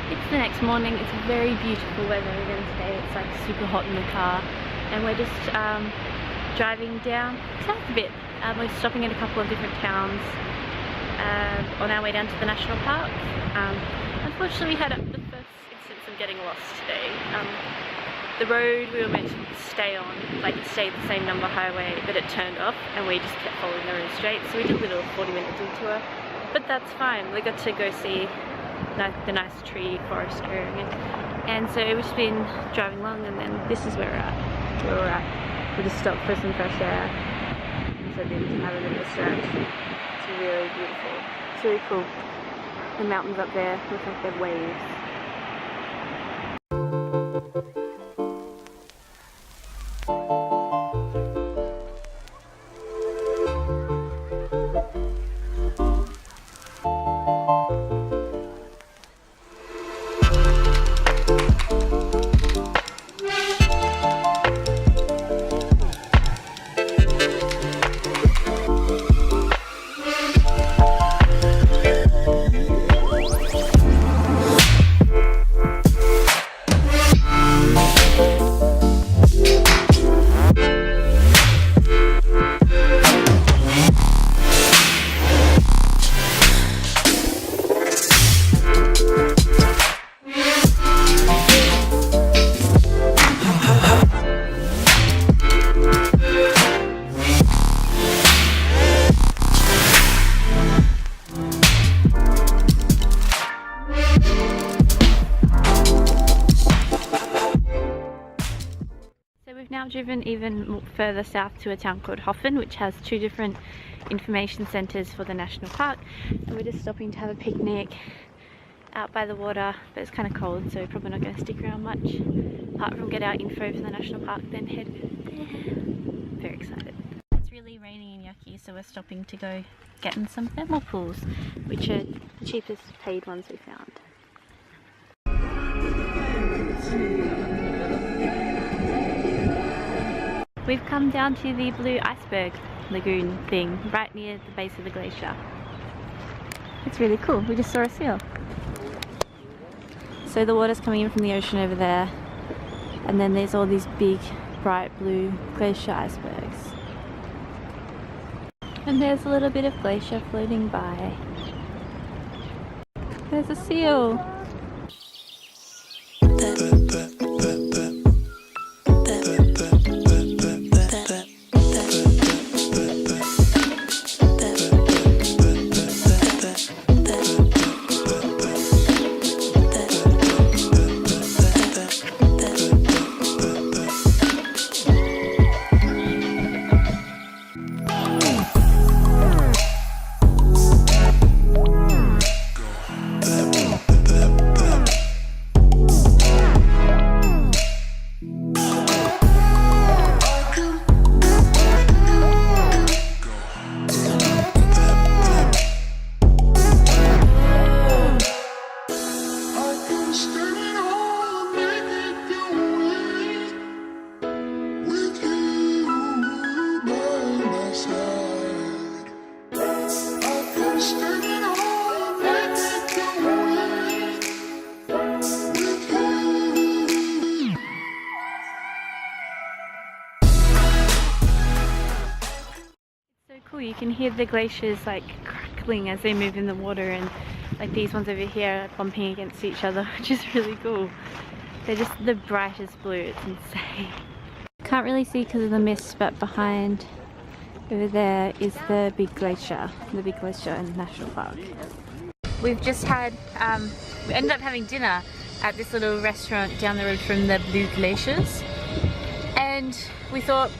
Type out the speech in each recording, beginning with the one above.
It's the next morning. It's very beautiful weather again today. It's like super hot in the car, and we're just driving down south a bit. We're stopping at a couple of different towns on our way down to the national park. Unfortunately, we had the first instance of getting lost today. The road we were meant to stay on, like it stayed the same number highway, but it turned off, and we just kept following the road straight. So we did a little 40-minute detour, but that's fine. We got to go see the nice tree forest growing, and so we've just been driving along, and then this is where we're at. We just stopped for some fresh air, and so then we can have a little restaurant. It's really beautiful. It's really cool. The mountains up there look like they're waves. We've now driven even further south to a town called Hoffen, which has 2 different information centres for the national park, and we're just stopping to have a picnic out by the water, but it's kind of cold, so we're probably not going to stick around much apart from get our info for the national park, then head there. Very excited. It's really raining and yucky, so we're stopping to go get in some thermal pools, which are the cheapest paid ones we found. We've come down to the blue iceberg lagoon thing, right near the base of the glacier. It's really cool. We just saw a seal. So the water's coming in from the ocean over there, and then there's all these big, bright blue glacier icebergs. And there's a little bit of glacier floating by. There's a seal! Cool, you can hear the glaciers like crackling as they move in the water, and like these ones over here are bumping against each other, which is really cool. They're just the brightest blue, it's insane. Can't really see because of the mist, but behind over there is the big glacier in the national park. We've just had, we ended up having dinner at this little restaurant down the road from the blue glaciers, and we thought,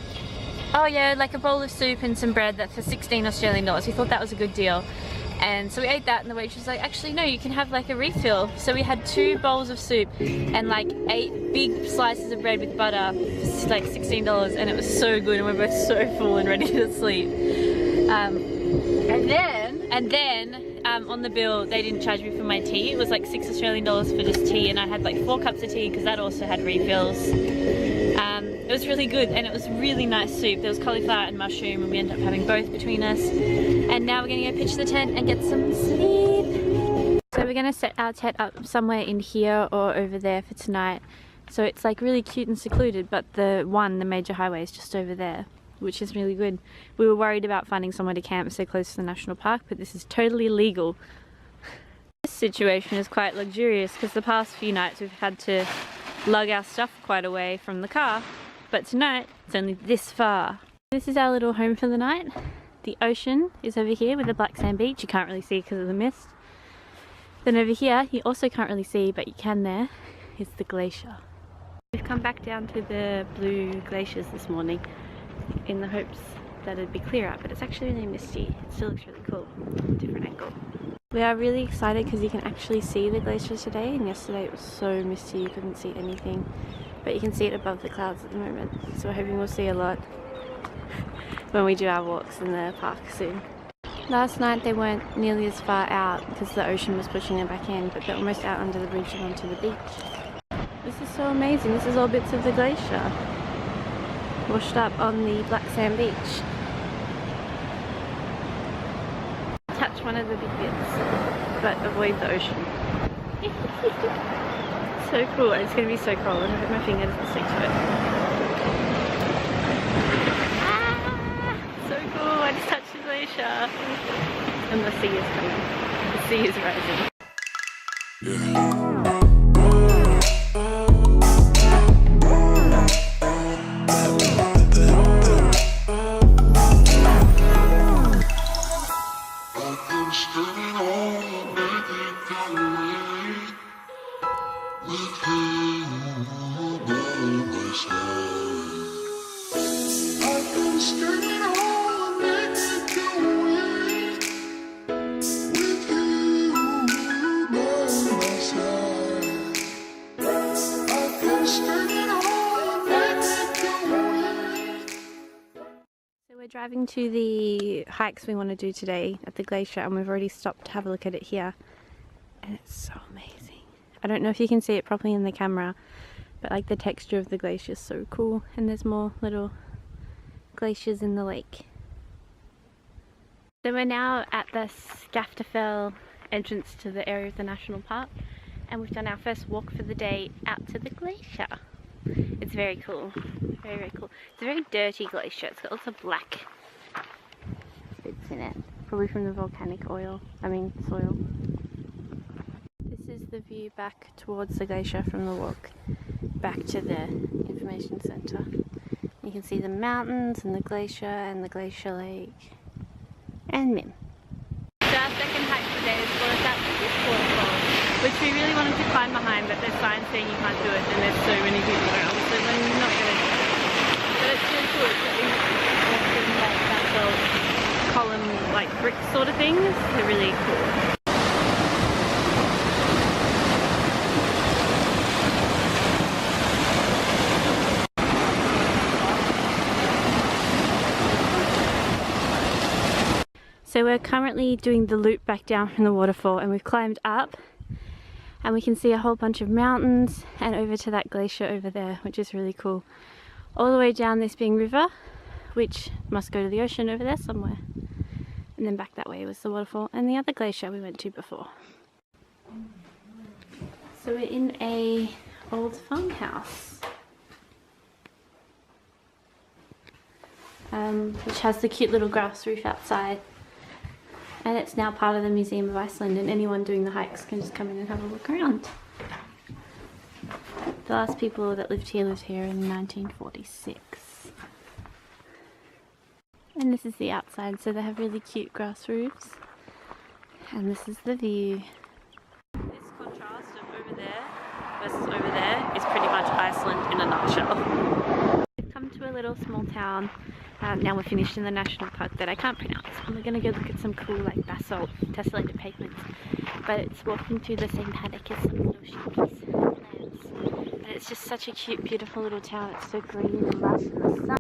oh yeah, like a bowl of soup and some bread that for 16 Australian dollars. We thought that was a good deal. And so we ate that, and the waitress was like, actually no, you can have like a refill. So we had 2 bowls of soup and like 8 big slices of bread with butter for like $16, and it was so good, and we're both so full and ready to sleep. And then on the bill they didn't charge me for my tea. It was like $6 Australian for just tea, and I had like 4 cups of tea because that also had refills. It was really good, and it was really nice soup. There was cauliflower and mushroom, and we ended up having both between us. And now we're gonna go pitch the tent and get some sleep. So we're gonna set our tent up somewhere in here or over there for tonight. So it's like really cute and secluded, but the major highway is just over there, which is really good. We were worried about finding somewhere to camp so close to the national park, but this is totally legal. This situation is quite luxurious because the past few nights we've had to lug our stuff quite away from the car, but tonight it's only this far. This is our little home for the night. The ocean is over here with the black sand beach. You can't really see because of the mist. Then over here, you also can't really see, but you can there, is the glacier. We've come back down to the blue glaciers this morning in the hopes that it'd be clear out, but it's actually really misty. It still looks really cool. Different angle. We are really excited because you can actually see the glaciers today, and yesterday it was so misty you couldn't see anything. But you can see it above the clouds at the moment, so we're hoping we'll see a lot when we do our walks in the park soon. Last night they weren't nearly as far out because the ocean was pushing them back in, but they're almost out under the bridge and onto the beach. This is so amazing. This is all bits of the glacier washed up on the black sand beach. Touch one of the big bits, but avoid the ocean. So cool. It's going to be so cold. I hope my finger doesn't stick to it. So cool. I just touched the glacier. And the sea is coming. The sea is rising. Driving to the hikes we want to do today at the glacier, and we've already stopped to have a look at it here, and it's so amazing. I don't know if you can see it properly in the camera, but like the texture of the glacier is so cool, and there's more little glaciers in the lake. So we're now at the Skaftafell entrance to the area of the national park, and we've done our first walk for the day out to the glacier. It's very cool. Very, very cool. It's a very dirty glacier. It's got lots of black bits in it. Probably from the volcanic soil. This is the view back towards the glacier from the walk back to the information centre. You can see the mountains and the glacier lake and Mim. So our second hike today is brought us out to this waterfall, which we really wanted to climb behind, but there's signs saying you can't do it and there's so many people around, so we're not going to do it. But it's really cool. It's like that little column, like brick sort of things. They're really cool. So we're currently doing the loop back down from the waterfall, and we've climbed up and we can see a whole bunch of mountains and over to that glacier over there, which is really cool. All the way down this big river, which must go to the ocean over there somewhere. And then back that way was the waterfall and the other glacier we went to before. So we're in a old farmhouse, which has the cute little grass roof outside. And it's now part of the Museum of Iceland, and anyone doing the hikes can just come in and have a look around. The last people that lived here in 1946. And this is the outside, so they have really cute grass roofs. And this is the view. This contrast of over there versus over there is pretty much Iceland in a nutshell. We've come to a little small town. Now we're finished in the national park that I can't pronounce, and we're going to go look at some cool like basalt tessellated pavements, but it's walking through the same paddock as some little sheepies and lambs. But it's just such a cute, beautiful little town. It's so green and lush in the sun.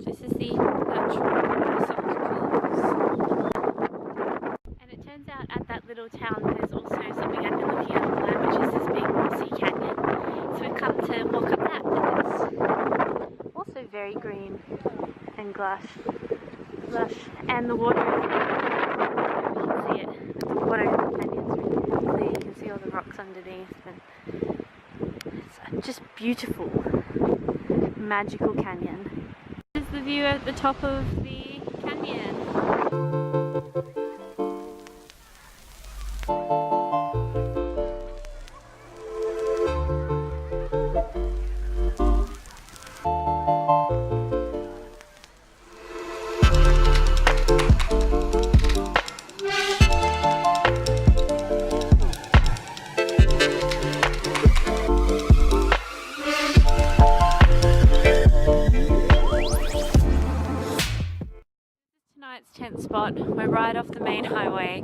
This is the natural basalt colours. And it turns out at that little town there's also something I've been looking at online, which is this big mossy canyon. So we've come to walk up that, and it's also very green and lush, and the water is, you can see it, the water is underneath, and it's just beautiful, magical canyon. This is the view at the top of the canyon. Tonight's tent spot. We're right off the main highway.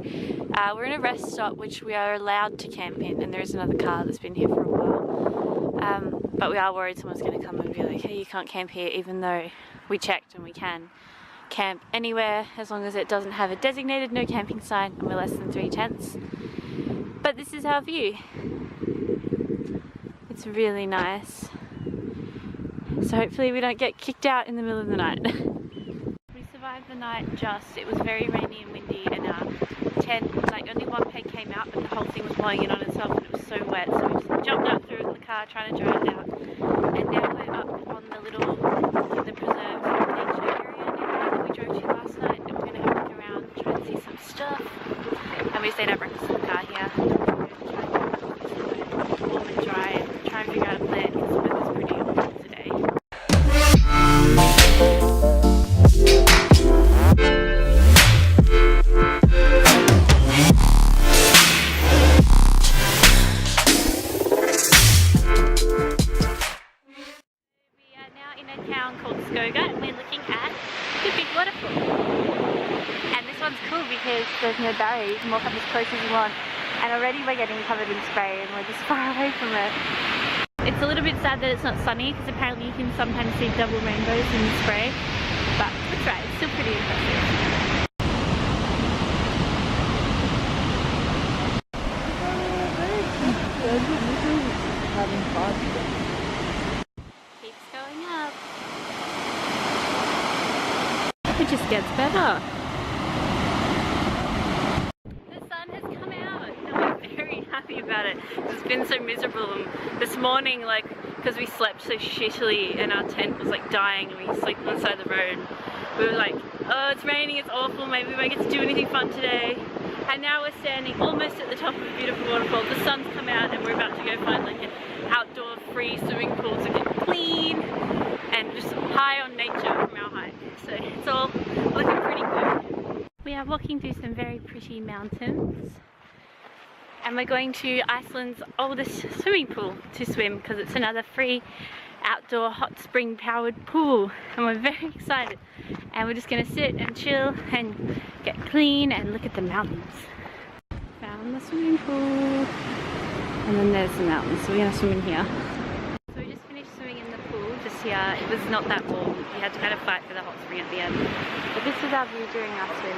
We're in a rest stop which we are allowed to camp in, and there is another car that's been here for a while. But we are worried someone's going to come and be like, hey, you can't camp here, even though we checked and we can camp anywhere as long as it doesn't have a designated no camping sign and we're less than 3 tents. But this is our view. It's really nice. So hopefully we don't get kicked out in the middle of the night. We survived the night it was very rainy and windy, and our tent, like only one peg came out, but the whole thing was blowing in on itself and it was so wet, so we just jumped out through the car trying to dry it out. And now we're up on the little, in the preserve nature area now that we drove to last night, and we're going to have a look around, try and see some stuff. And we stayed at breakfast in the car here. Warm and dry, and try and figure out a plan because the weather's pretty awful today. And we're looking at the big waterfall. And this one's cool because there's no barrier, you can walk up as close as you want. And already we're getting covered in spray and we're just far away from it. It's a little bit sad that it's not sunny because apparently you can sometimes see double rainbows in the spray. But it's right, it's still pretty impressive. Keeps going up. It just gets better. The sun has come out and we're very happy about it. It's been so miserable this morning, like, because we slept so shittily and our tent was like dying and we slept on the side of the road. We were like, oh, it's raining, it's awful, maybe we won't get to do anything fun today. And now we're standing almost at the top of a beautiful waterfall. The sun's come out and we're about to go find like an outdoor free swimming pool to get clean and just high on nature from our hike. So it's all looking pretty good. We are walking through some very pretty mountains and we're going to Iceland's oldest swimming pool to swim because it's another free outdoor hot spring powered pool, and we're very excited. And we're just going to sit and chill and get clean and look at the mountains. Found the swimming pool and then there's the mountains, so we're going to swim in here. So we just finished swimming in the pool just here. It was not that warm, we had to kind of fight for the hot spring at the end. But this is our view during our swim.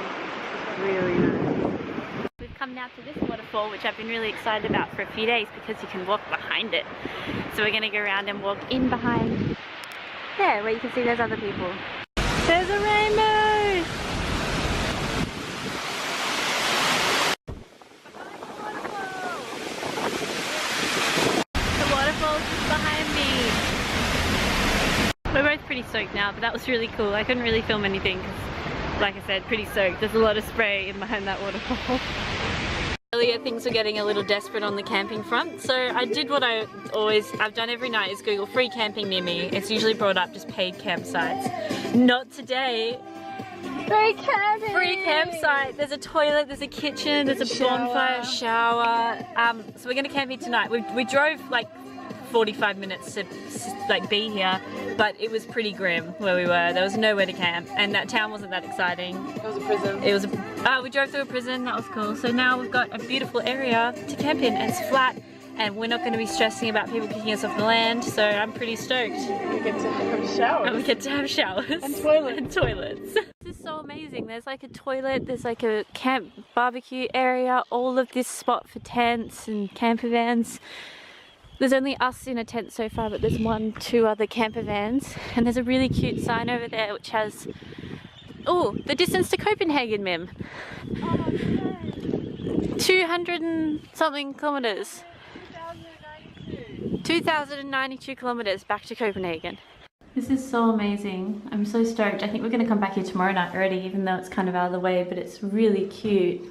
It's really nice. We've come now to this waterfall, which I've been really excited about for a few days because you can walk behind it. So we're going to go around and walk in behind there where you can see there's other people. There's a rainbow! The waterfall's just behind me. We're both pretty soaked now, but that was really cool. I couldn't really film anything because, like I said, pretty soaked. There's a lot of spray in behind that waterfall. Earlier things were getting a little desperate on the camping front, so I did what I've done every night, is Google free camping near me. It's usually brought up just paid campsites. Not today. Free camping! Free campsite. There's a toilet, there's a kitchen, there's a bonfire, shower. So we're gonna camp here tonight. We drove like 45 minutes to like be here, but it was pretty grim where we were. There was nowhere to camp and that town wasn't that exciting. It was a prison. It was we drove through a prison, that was cool. So now we've got a beautiful area to camp in and it's flat and we're not going to be stressing about people kicking us off the land, so I'm pretty stoked. We get to have showers. And we get to have showers. And toilets. And toilets. This is so amazing. There's like a toilet, there's like a camp barbecue area, all of this spot for tents and camper vans. There's only us in a tent so far, but there's 2 other camper vans. And there's a really cute sign over there which has, oh, the distance to Copenhagen, Mim. Oh, 200 and something kilometers. 2,092 kilometers back to Copenhagen. This is so amazing. I'm so stoked. I think we're going to come back here tomorrow night already, even though it's kind of out of the way, but it's really cute.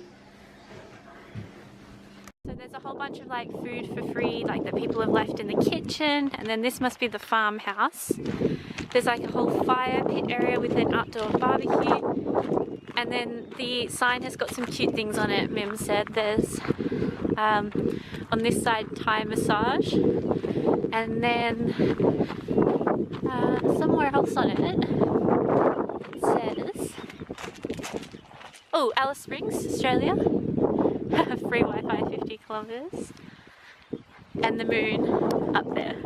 So there's a whole bunch of like food for free, like that people have left in the kitchen, and then this must be the farmhouse. There's like a whole fire pit area with an outdoor barbecue, and then the sign has got some cute things on it. Mim said there's on this side Thai massage, and then somewhere else on it says, oh, Alice Springs, Australia. Free Wi-Fi 50 kilometers, and the moon up there.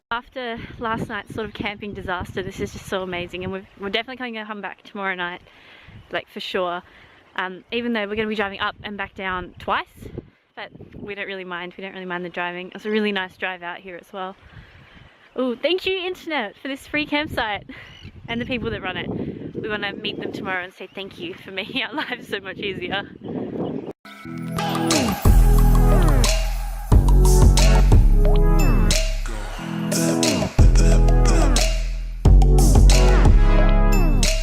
After last night's sort of camping disaster, this is just so amazing, and we're definitely going to come back tomorrow night, like for sure. Even though we're going to be driving up and back down twice, but we don't really mind. We don't really mind the driving. It's a really nice drive out here as well. Oh, thank you internet for this free campsite and the people that run it. We want to meet them tomorrow and say thank you for making our lives so much easier.